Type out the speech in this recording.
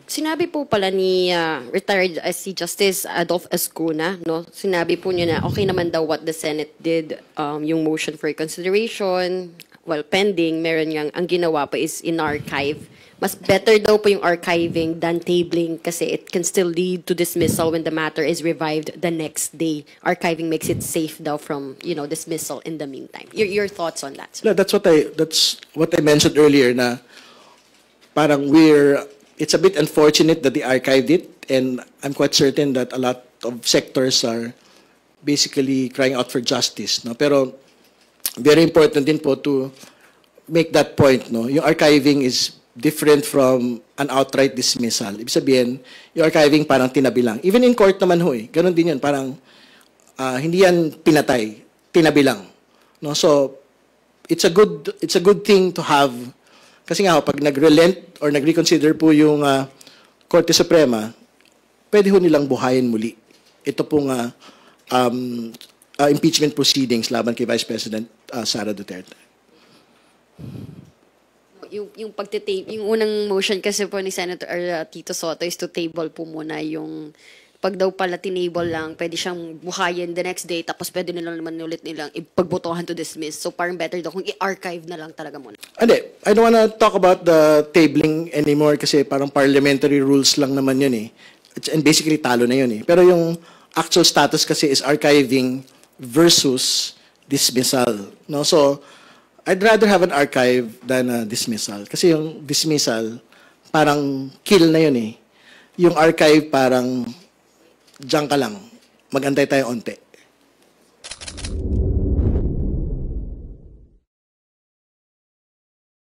Sinabi po pala ni retired si Justice Adolf Escuna, no? Sinabi po niya na okay naman daw what the Senate did, yung motion for consideration, while pending, meron yang ang ginawa pa is in-archive. Mas better daw po yung archiving than tabling kasi it can still lead to dismissal when the matter is revived the next day. Archiving makes it safe daw from, dismissal in the meantime. Your thoughts on that, sir? No, that's what I mentioned earlier na parang it's a bit unfortunate that they archived it, and I'm quite certain that a lot of sectors are basically crying out for justice, no? Pero very important din po to make that point, no? Yung archiving is different from an outright dismissal. Ibig sabihin, yung archiving parang tinabi lang. Even in court naman ho, ganun din yun, parang hindi yan pinatay, tinabi lang, no? So it's a good thing to have. Kasi nga, pag nag-relent or nag-reconsider po yung Korte Suprema, pwede ho nilang buhayin muli. Ito pong impeachment proceedings laban kay Vice President Sara Duterte. Yung yung unang motion kasi po ni Senator Tito Sotto is to table po muna yung pag daw pala tinable lang, pwede siyang buhayin the next day, tapos pwede nilang naman ulit nilang ipagbotohan to dismiss. So parang better daw kung i-archive na lang talaga muna. Hindi, I don't wanna talk about the tabling anymore kasi parang parliamentary rules lang naman yun eh. And basically talo na yun eh. Pero yung actual status kasi is archiving versus dismissal. No? So, I'd rather have an archive than a dismissal. Kasi yung dismissal, parang kill na yun eh. Yung archive parang diyan ka lang, mag-antay tayo onte.